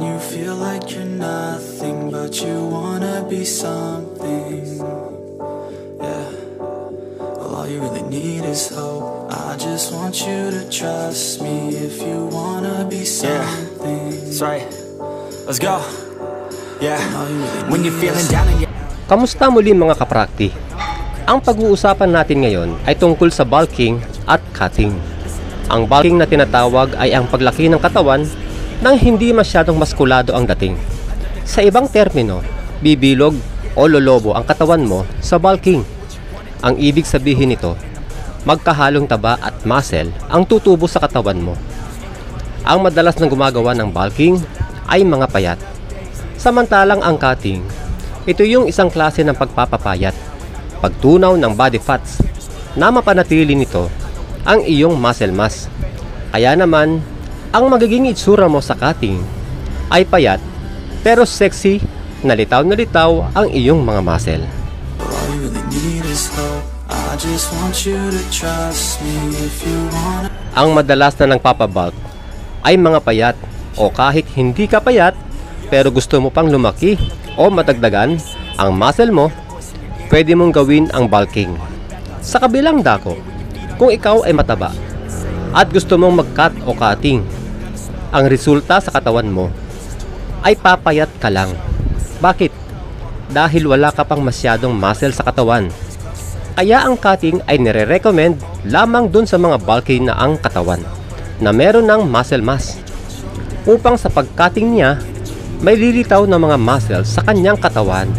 you feel like you're nothing, but you wanna be something. Yeah. Well, all you really need is hope. I just want you to trust me if you wanna be something. That's right. Let's go. Yeah. When you're feeling down and Kamusta muli mga kaprakti? Ang pag-uusapan natin ngayon ay tungkol sa bulking at cutting. Ang bulking na tinatawag ay ang paglaki ng katawan nang hindi masyadong maskulado ang dating. Sa ibang termino, bibilog o lolobo ang katawan mo sa bulking. Ang ibig sabihin nito, magkahalong taba at muscle ang tutubo sa katawan mo. Ang madalas na gumagawa ng bulking ay mga payat. Samantalang ang cutting, ito yung isang klase ng pagpapapayat, pagtunaw ng body fats na mapanatili nito ang iyong muscle mass. Kaya naman, ang magiging itsura mo sa cutting ay payat pero sexy, na litaw ang iyong mga muscle. Ang madalas na nagpapabulk ay mga payat o kahit hindi ka payat pero gusto mo pang lumaki o madagdagan ang muscle mo, pwede mong gawin ang bulking. Sa kabilang dako, kung ikaw ay mataba at gusto mong mag-cut o cutting, ang resulta sa katawan mo ay papayat ka lang. Bakit? Dahil wala ka pang masyadong muscle sa katawan. Kaya ang cutting ay nire-recommend lamang dun sa mga bulky na ang katawan na meron ng muscle mass, upang sa pag-cutting niya may lilitaw na mga muscle sa kanyang katawan.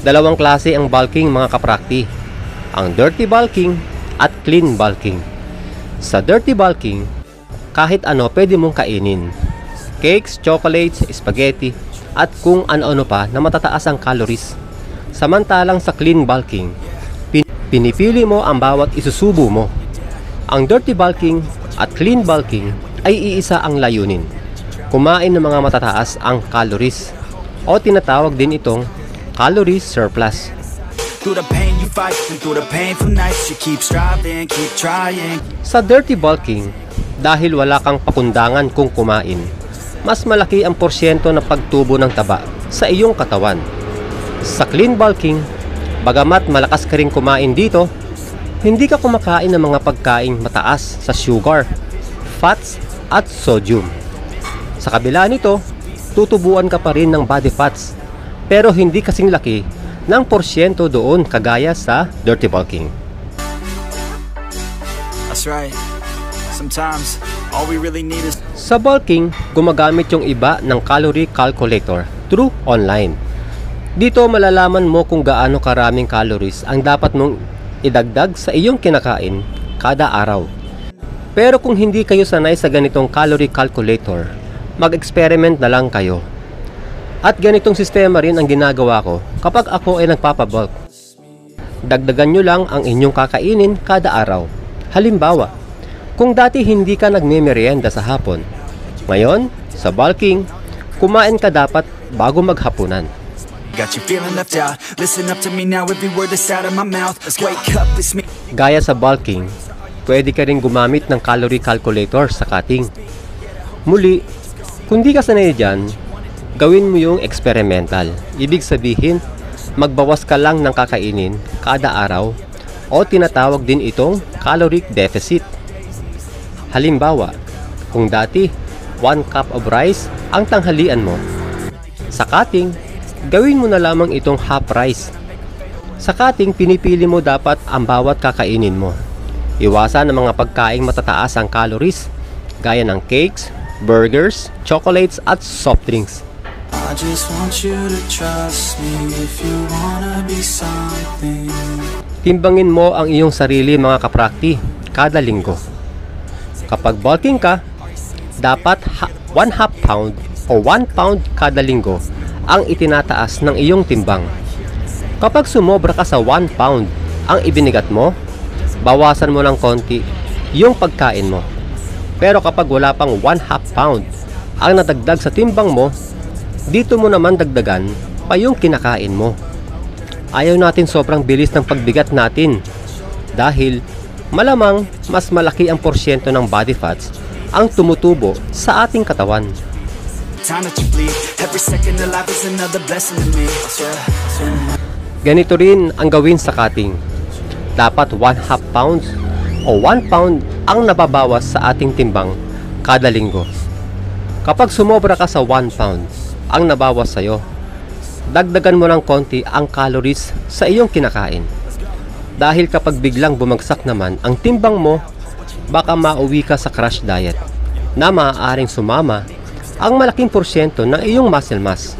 Dalawang klase ang bulking mga kaprakti, ang dirty bulking at clean bulking. Sa dirty bulking, kahit ano pwede mong kainin. Cakes, chocolates, spaghetti, at kung ano-ano pa na matataas ang calories. Samantalang sa clean bulking, pinipili mo ang bawat isusubo mo. Ang dirty bulking at clean bulking ay iisa ang layunin: kumain ng mga matataas ang calories, o tinatawag din itong calorie surplus. Sa dirty bulking, dahil wala kang pakundangan kung kumain, mas malaki ang porsyento ng pagtubo ng taba sa iyong katawan. Sa clean bulking, bagamat malakas ka ring kumain dito, hindi ka kumakain ng mga pagkaing mataas sa sugar, fats at sodium. Sa kabila nito, tutubuan ka pa rin ng body fats, pero hindi kasing laki ng porsyento doon kagaya sa dirty bulking. That's right. Sometimes all we really need is... Sa bulking, gumagamit yung iba ng calorie calculator through online. Dito malalaman mo kung gaano karaming calories ang dapat mong idagdag sa iyong kinakain kada araw. Pero kung hindi kayo sanay sa ganitong calorie calculator, mag-experiment na lang kayo. At ganitong sistema rin ang ginagawa ko kapag ako ay nagpapabulk. Dagdagan nyo lang ang inyong kakainin kada araw. Halimbawa, kung dati hindi ka nagme-merienda sa hapon, ngayon, sa bulking, kumain ka dapat bago maghapunan. Gaya sa bulking, pwede ka rin gumamit ng calorie calculator sa cutting. Muli, kung di ka sanay dyan, gawin mo yung experimental. Ibig sabihin, magbawas ka lang ng kakainin kada araw, o tinatawag din itong caloric deficit. Halimbawa, kung dati 1 cup of rice ang tanghalian mo, sa cutting, gawin mo na lamang itong half rice. Sa cutting, pinipili mo dapat ang bawat kakainin mo. Iwasan ang mga pagkaing matataas ang calories, gaya ng cakes, burgers, chocolates at soft drinks. I just want you to trust me if you wanna be something. Timbangin mo ang iyong sarili mga kaprakti kada linggo. Kapag bulking ka, dapat 1/2 pound o 1 pound kada linggo ang itinataas ng iyong timbang. Kapag sumobra ka sa 1 pound ang ibinigat mo, bawasan mo ng konti yung pagkain mo. Pero kapag wala pang 1/2 pound ang nadagdag sa timbang mo, dito mo naman dagdagan pa yung kinakain mo. Ayaw natin sobrang bilis ng pagbigat natin dahil malamang mas malaki ang porsyento ng body fats ang tumutubo sa ating katawan. Time that you bleed, every second of life is another blessing to me. Ganito rin ang gawin sa cutting. Dapat 1/2 pounds o 1 pound ang nababawas sa ating timbang kada linggo. Kapag sumobra ka sa 1 pound ang nabawas sa'yo, dagdagan mo ng konti ang calories sa iyong kinakain. Dahil kapag biglang bumagsak naman ang timbang mo, baka mauwi ka sa crash diet na maaaring sumama ang malaking porsyento ng iyong muscle mass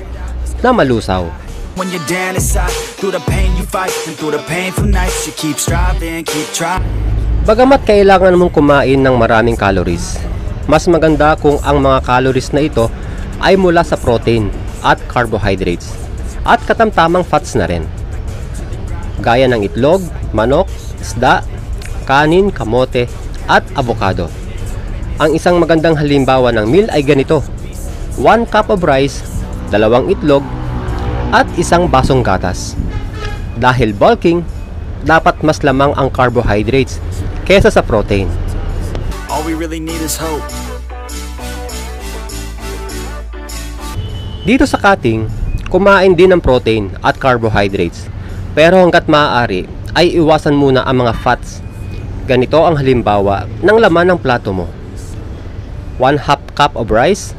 na malusaw. When you're down inside, through the pain you fight, and through the painful nights you keep striving, keep trying. Bagamat kailangan mong kumain ng maraming calories, mas maganda kung ang mga calories na ito ay mula sa protein at carbohydrates at katamtamang fats na rin, gaya ng itlog, manok, isda, kanin, kamote at avocado. Ang isang magandang halimbawa ng meal ay ganito: 1 cup of rice, 2 itlog at 1 basong gatas. Dahil bulking, dapat mas lamang ang carbohydrates kesa sa protein. All we really need is hope. Dito sa cutting, kumain din ng protein at carbohydrates, pero hanggat maaari ay iwasan muna ang mga fats. Ganito ang halimbawa ng laman ng plato mo: 1/2 cup of rice,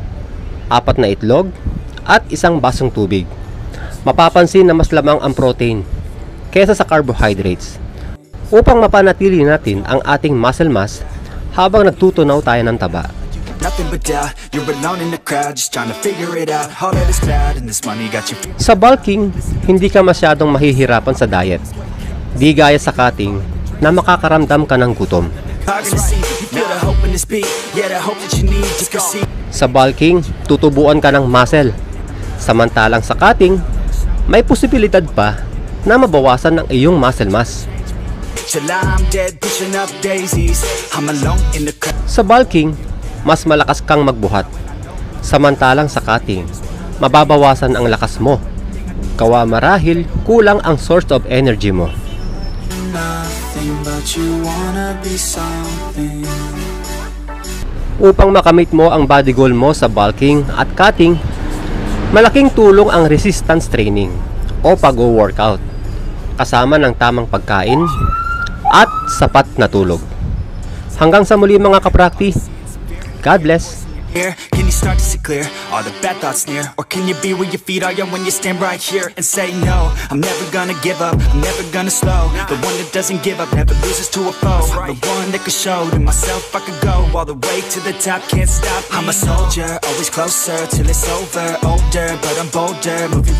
4 na itlog at 1 basong tubig. Mapapansin na mas lamang ang protein kesa sa carbohydrates, upang mapanatili natin ang ating muscle mass habang nagtutunaw tayo ng taba. Nothing but doubt, you're alone in the crowd, just trying to figure it out. All that is cloud and this money got you. Sa bulking, hindi ka masyadong mahihirapan sa diet. Di gaya sa cutting na makakaramdam ka ng gutom. Sa bulking, tutubuan ka ng muscle. Samantalang sa cutting, may posibilidad pa na mabawasan ang iyong muscle mass. Sa bulking, mas malakas kang magbuhat. Samantalang sa cutting, mababawasan ang lakas mo. Kawa marahil kulang ang source of energy mo. Upang makamit mo ang body goal mo sa bulking at cutting, malaking tulong ang resistance training o pag-workout, kasama ng tamang pagkain at sapat na tulog. Hanggang sa muli mga kaprakti, God bless! Can you start to see clear? Are the bad thoughts near? Or can you be where your feet are when you stand right here and say no? I'm never gonna give up, I'm never gonna slow. The one that doesn't give up never loses to a foe. The one that could show to myself I could go all the way to the top, can't stop me. I'm a soldier, always closer till it's over. Older, but I'm bolder, moving